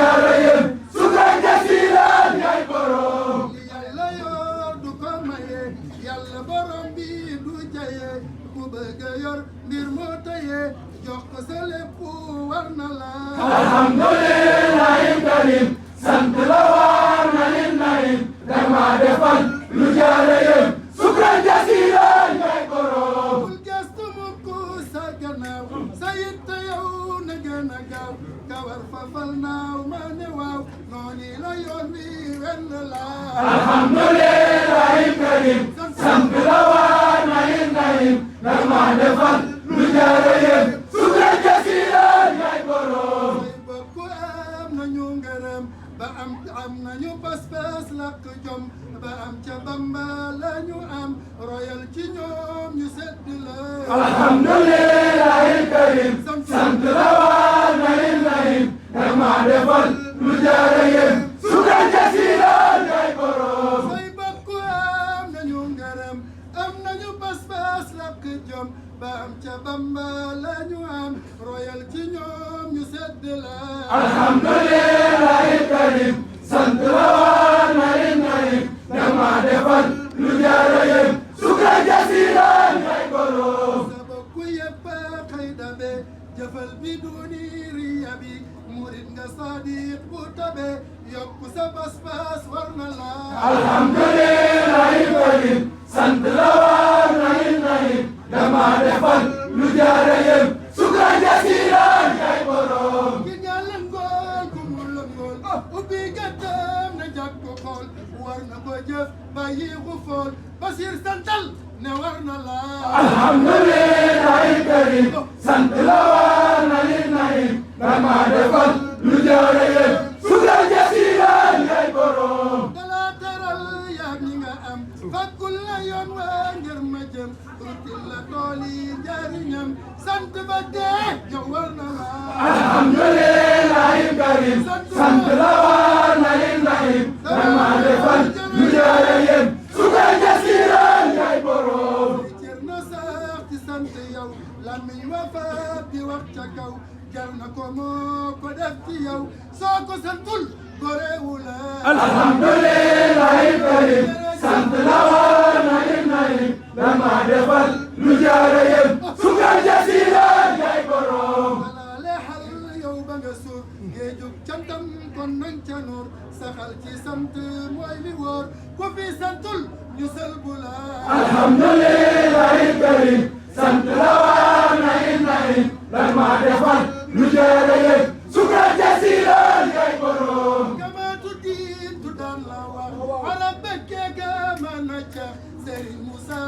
jaara yem sukran jasilan yaay borom yàlla yor du ko maye yàlla borom bi du jaye ku bëgg yor mbir moo taye jox ko sa lépp war na la alhamdulillahi karim sant la war na lin naim dama defal lu jaara yem sukran jasilan yaay borom bul gestu mukk sa gannaaw sa yitte yow na gën a gaaw kawar fafal naaw ma ne waaw nooni la yoon wi wenn la alhamdulillahi karim sant la war na lin naim dama defal lu jaara yem sukran jasilan yaay borom say bokk am nañu ngërëm ba am nañu pas-pas lakk jom ba am ca Bamba lañu am royal ci ñoom ñu sedd la alhamdulillahi karim sant la war na lin naim dama defal lu jaara yem sukran jasilan yaay borom say bokk am nañu ngërëm am nañu pas-pas lakk jom ba am ca Bamba lañu am royal ci ñoom ñu sedd la alhamdulillahi karim sant la war na lin naim dama defal lu jaara yem sukran jasilan yaay borom sa bokk yëpp xëy dabe jëfal bi duni riya bi murit nga sadiq bu tabe yokku sa pas-pas war na la alhamdulillahi karim sant la war na lin naim dama defal lu jaara yem sukran jasilan yaay borom ki nga lëngool ku mu lëngool ubbi gëttam na jàpp ko xool war na ko jëf bàyyi ko fool basir santal ne war na la alhamdulillahi karim sant la war na lin naim dama defal lu jaara yem sukran jasilan yaay borom dala teral yaa ñi nga am fakkul la yoon waa ngir ma jëm rutil la tool yi njariñam sant ba dee yow war na la alhamdulillahi karim sant la war na lin naim dama defal lu jaara yem sukran jasilan yaay borom cër na sax ci sant yow lamiñ wa faat di wax ca kaw jar na ko moo ko def ci yow soo ko santul gorewu la alhamdulillahi karim sant la war na lin naim dama defal lu jaara yem sukran jasilan yaay borom wala leexal yow ba nga suur géejug cantam kon nañ ca nuur saxal ci sant mooy li wóor ku fi santul ñu sëlbu la alhamdulillahi karim sant la war na lin naim dama defal lu jaara yem sukran jasilan yaay borom kamaatu diin tuddaan la wax arab bekkee ka mën a ca Serigne Moussa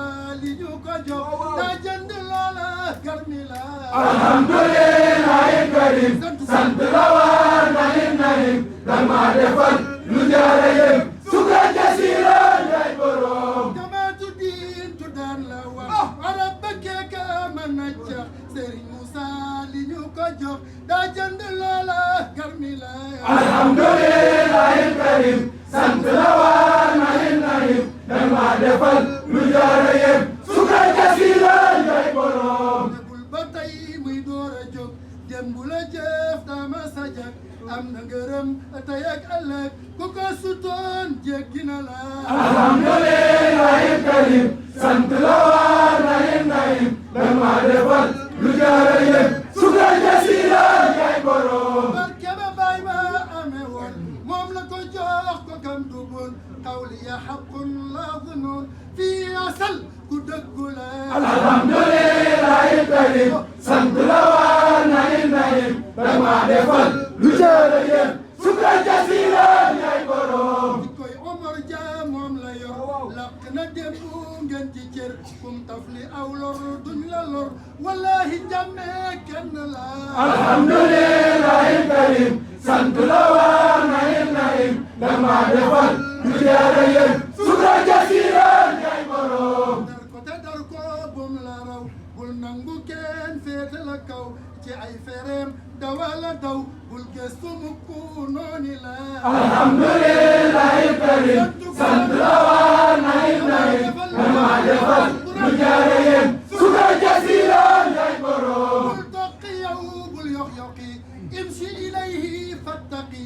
li ñu ko jox daa jënd loola garmi la alhamdulillahi karim sant la war na lin naim dama defal lu jaara yem sukran jasilan yaay borom kamaatu diin tuddaan la wax arab bekkee ka mën a ca Serigne Moussa li ñu ko jox daa jënd loola garmi la alhamdulillahi karim sant la war na lin naim dama defal lu jaara yem sukran jasilan yaay borom bul ba tey muy door a jóg démb la jëf dama sa jag am na ngërëm tey ak ëllëg ku ko sutoon jéggi na la alhamdulillahi karim sant la war na lin naim dama defal lu jaara yem sukran jasilan yaay borom barke ba baay ba amee woon moom la ko jox ko kam dugul qawli ya xaqun la dunun fii asal ku dëggu la alhamdulillahi karim sant la war na lin naim dama defal lu jaara yem sukran jasilan yaay borom di koy Omar Dia moom la yor laq na démb ngeen ci cër kum tafli aw lor duñ la lor wallahi jàmme kenn la alhamdulillahi karim sant la war na lin naim dama defal lu jaara yem sukran jasilan yaay borom dar ko te dar ko bum la raw bul nangu kenn féete la kaw ci ay fereem dawala daw bul gëstu mukk nooni la alhamdulillahi karim sant la war na lin naim dama defal lu jaara yem sukran jasilan yaay borom bul toqi yow bul yox yoqi imshi ilayhi fattaqi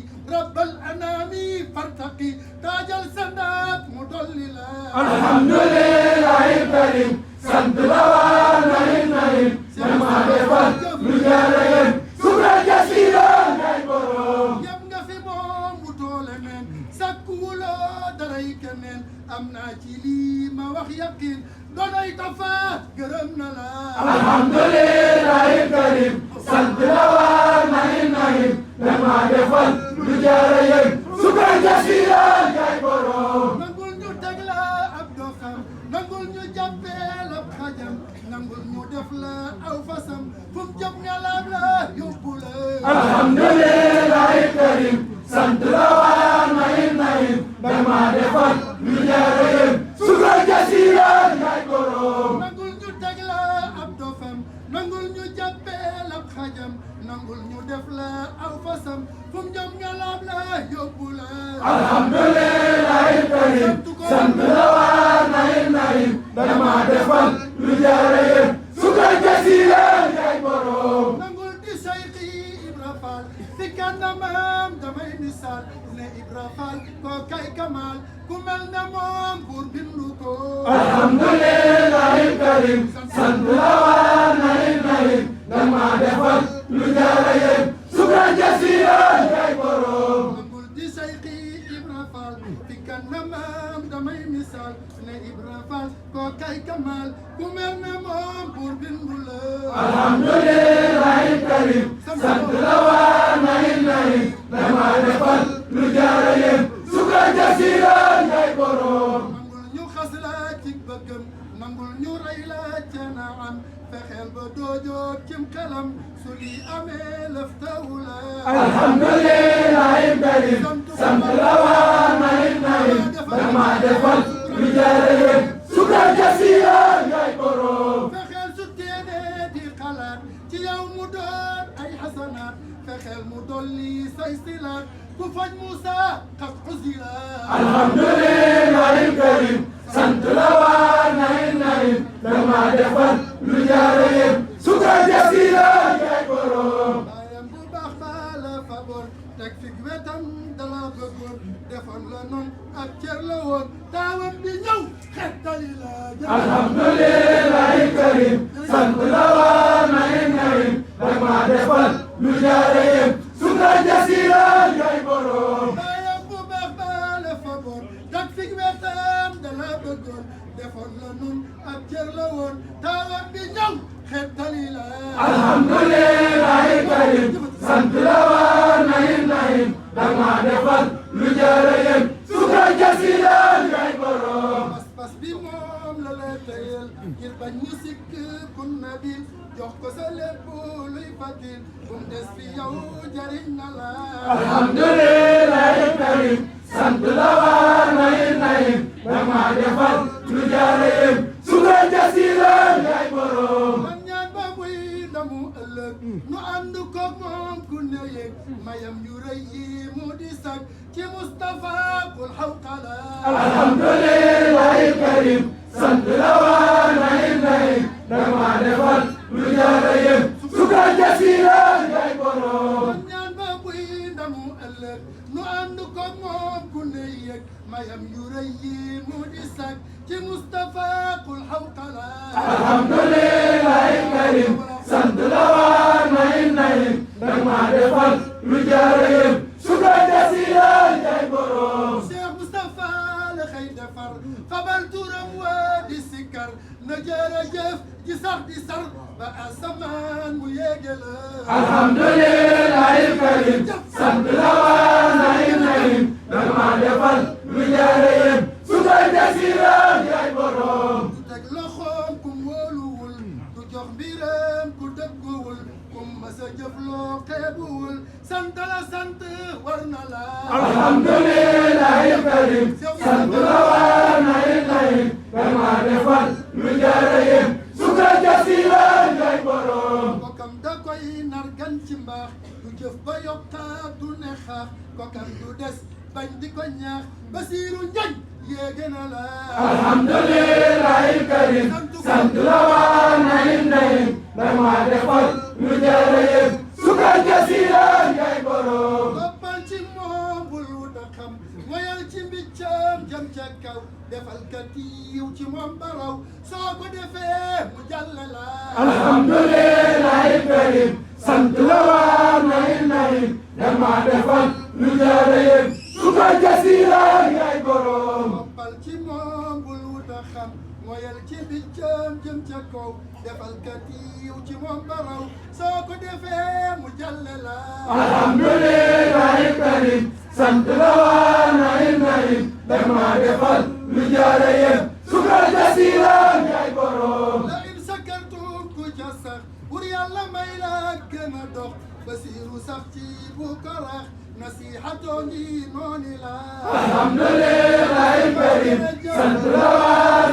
alhamdulillahi karim sant la waa naim naim dama defal lu jaara yéen sukra jasira ngay borom yam nga fi moom mu toole neen sakkuwuloo daray keneen am naa ci lii ma wax yaqin donoy tafa gërëm na la alhamdulillahi karim sant la waa naim naim dama defal lu jaara yéen sukra jasira ngay borom nangul ñu teg la ab doxam nangul ñu jàppeel ab xajam nangul ñu def la aw fasam fu mu jëm nga laab la yóbbu la alhamdulillahi karim sant la waa naim naim dama defal lu jaara yéen sukra jasira ngay borom nangul ñu teg la ab doxam nangul ñu jàppeel ab xajam nangul ñu def la aw fasam fu mu jëm nga laab la yóbbu la alhamdulillahi karim sant la waa naim naim dama defal lu jaara yéen sukra jasira ngay borom nangul di Seyxi Ibra Fall fi kanamam damay misaal ne Ibra Fall ko kay kamal ku mel ne moom pour bindu ko alhamdulillahi karim sant la waa naim naim dama defal lu jaara yéen sukra jasira ngay borom nangul di Seyxi Ibra Fall fi kanamam damay misaal ne Ibra Fall ko kay kamal ku mel ne moom pour bindu la alhamdulillahi karim sant la waa naim naim dama defal lu jaara yéen sukra jasira ngay borom nangul ñu xas la ci bëggam nangul ñu rey la ca naam fexeel ba doojoot cim xelam su li amee lëf taw la alhamdulillahi karim sant la waa naim naim dama defal lu jaara yéen sukra jasira ngay borom fexeel su téenee di xalaat ci yow mu doon ay xasanaat fexeel mu dolli say silaat ku faj Musa xas xusila alhamdulillahi karim sant la waa naim naim dama defal lu jaara yéen sukra jasira ngay borom baayam bu baax baa la faboon teg fi wetam dala bëggoon defoon la noon ak cër la woon taawam bi ñëw xettali la alhamdulillahi karim sant la waa naim naim dama defal lu jaara yéen sukra jasira ngay borom baayam bu baax baa la faboon teg fi wetam dala bëggoon defoon la noon ak cër la woon taawam bi ñëw xettali la alhamdulillahi karim sant la waa naim naim dama defal lu jaara yéen sukra jasira ngay borom pas bi moom la la tëyal ngir bañ ñu sikk kun nabil jox ko sa lépp luy fatil bu mu des fi yow jariñ na la alhamdulillahi karim sant la waa naim naim dama defal lu jaara yéen sukra jasira ngay borom man ñaan ba muy ndamu ëllëg nu ànd ko moom ku ne yëg mayam yu rëy yi mu di sag ci Mustafa kul xawqala alhamdulillahi karim sant la waa naim naim dama defal lu jaara yéen sukra jasira ngay borom man ñaan ba muy ndamu ëllëg nu ànd ko moom ku ne yëg mayam yu rëy yi mu di sag ci Mustafa kul xawqala alhamdulillahi karim sant la waa naim naim dama defal lu jaara yéen sukra jasira ngay borom Cheikh Moustapha la xëy defar fabal turam waa di sikkar na jërëjëf ji sax di sar ba asamaan mu yéege la alhamdulillahi karim sant la waa naim naim dama defal lu jaara yéen sukra jasira ngay borom du teg loxoom kum wóoluwul du jox mbiram ku dëgguwul kum masa jëfloo xeebuwul sant la sant war na la alhamdulillahi karim sant la waa naim naim dama defal lu jaara yéen sukra jasira ngay borom kokam da koy nar gan ci mbaax du jëf ba yokkaat du ne xaax kokam du des bañ di ko ñaax Basiiru Njaay yéege na la alhamdulillahi karim sant la waa naim naim dama defal lu jaara yéen sukra jasira ngay borom toppal ci moom bul wut a xam moyal ci mbiccam jëm ca kaw defal ka tiiw ci moom baraw soo ko defee mu jàll la alhamdulillahi karim sant la war naim dama defal lu jaare yéen su ko jasira yaay borom boppal ci moom bul wuta xam moyal ci biccam jëm ca kaw defal ka tiiw ci moom baraw soo ko defee mu jàll la alhamdulillahi karim sant la war naim dama defal lu jaare yéen su ko jasira yaay borom la in sakartum ku ca sax bur yàlla may la gën a dox basiiru sax ci bu ko rax nasihatoo ngi nooni la alhamdulillahi karim sant la war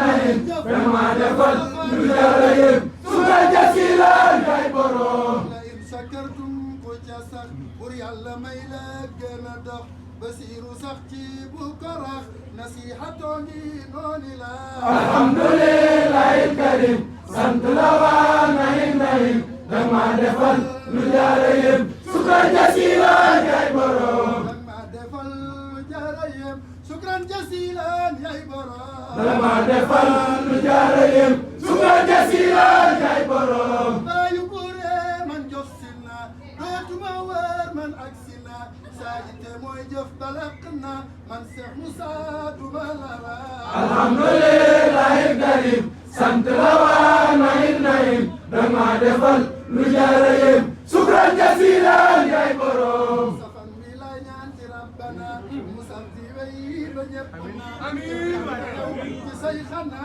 naim dama defal lu jaare yéen su ko jasira yaay borom la in sakartum ku ca sax bur yàlla may la gën a dox basiiru sax ci bu ko rax nasihatoo ngi nooni la alhamdulillahi karim sant la war naim dama defal lu jaare yéen su ko jasira yaay borom dama defal lu jaare yéen sukran jasilan yaay borom dama defal lu jaare yéen su ko jasira yaay borom baayu buure man jof sinna dootuma wër man ak sinna saa yite mooy jëf balaq na man Seex Musa duma lara alhamdulillahi karim sant la war naim dama defal lu jaare yéen sukran jasira yaay borom safan bi lay ñaan ci rabbana musal di wey ba ñëpp na ci say xana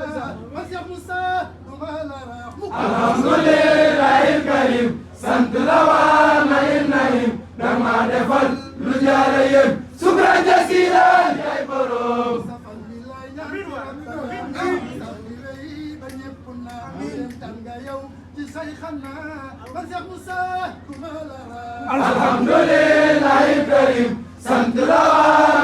man Seex Musa duma lara alhamdulillahi karim sant la war naim dama defal lu jaare yéen sukran jasira yaay borom safan bi lay ñaan ci rabbana musal di wey ba ñëpp na tan nga yow ci say xana man Seex Musa duma lara alhamdulillahi karim sant la war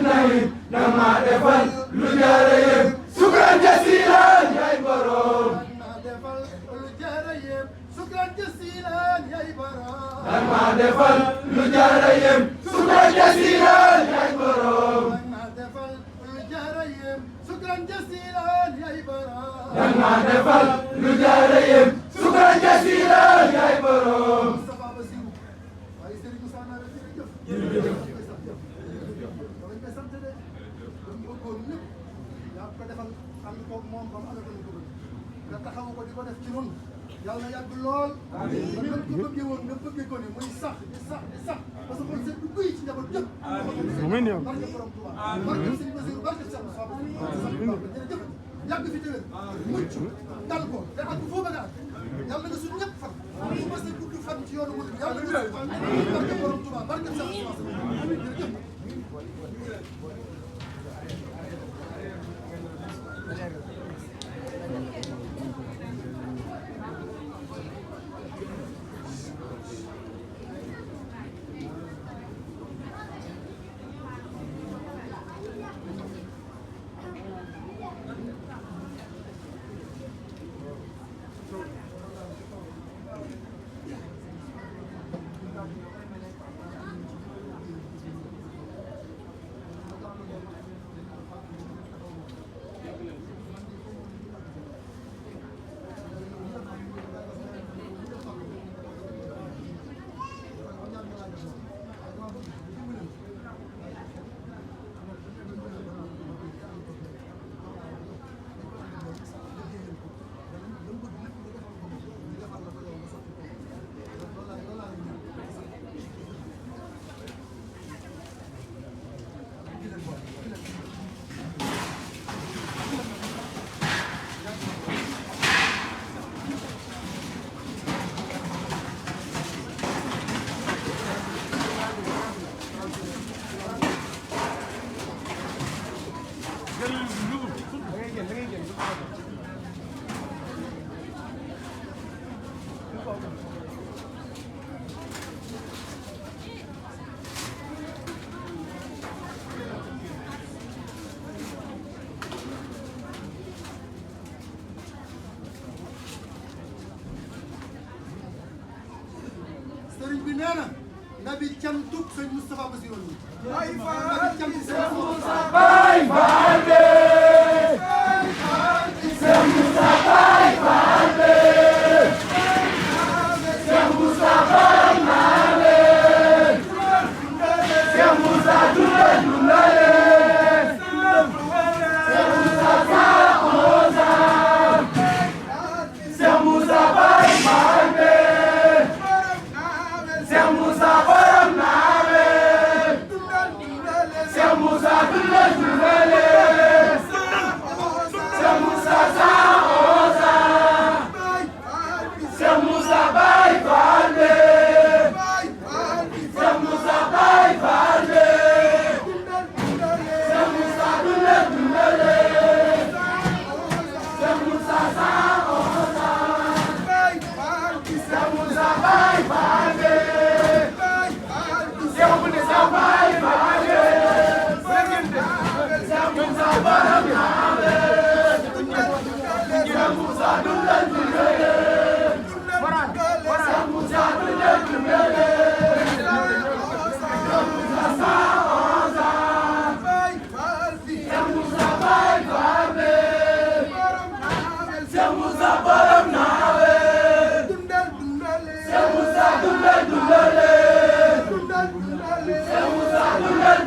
naim dama defal lu jaare yéen sukran jasira yaay borom dama defal lu jaare yéen sukran jasilan yaay borom dama defal lu jaare yéen sukran jasira yaay borom dama defal lu jaare yéen sukran jasilan yaay borom dama defal lu jaare yéen sukran jasira yaay borom Moustapha Bassirou waaye Serigne Moussa Nara jërëjëf koy sant de dañu bëggoon ñëpp yaa ko defal am ko moom ba mu amee ko ñu ko bëgg nga taxawu ko di ko def ci ñun yàlla na yàgg lool ba nga ko bëggee woon nga bëggee ko ni muy sax di sax di sax parce que xool seet du guy ci njaboot yëpp barke borom Touba barke Serigne Bassirou barke Cheikh Moussa Bassirou jërëjëf yàgg fi téwér mucc dal ko te ak foo bëgg a ak yàlla nga suñu ñëpp fan su ma sa gudd fan ci yoonu murid yàlla nga suñu fan barke borom Touba barke Cheikh Moussa jërëjëf sëriñ bi nee na nabi cantub sëñ Moustapha Bassirou ay nabi cant sëñ Moussa Baay Musa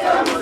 Jërëjëf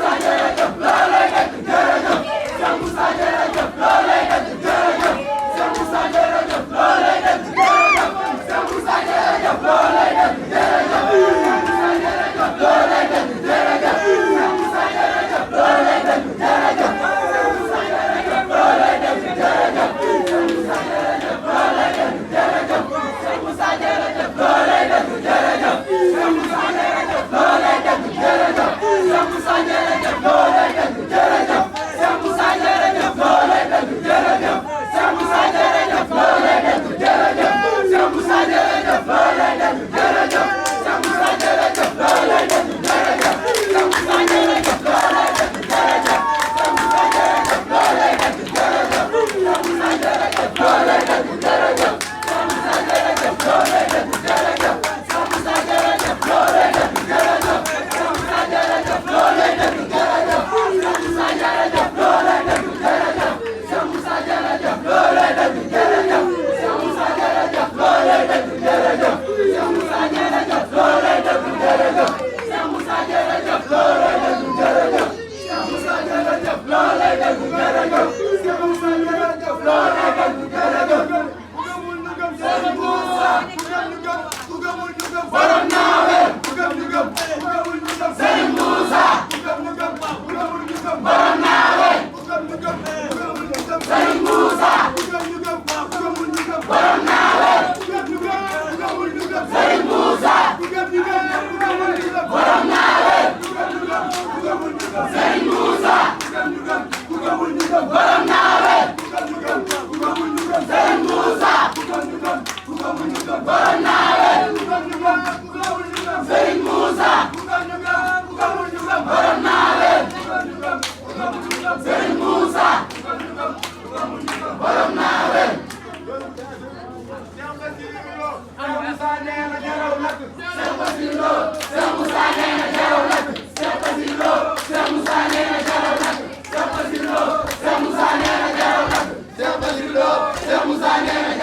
Cheikh Moussa nee na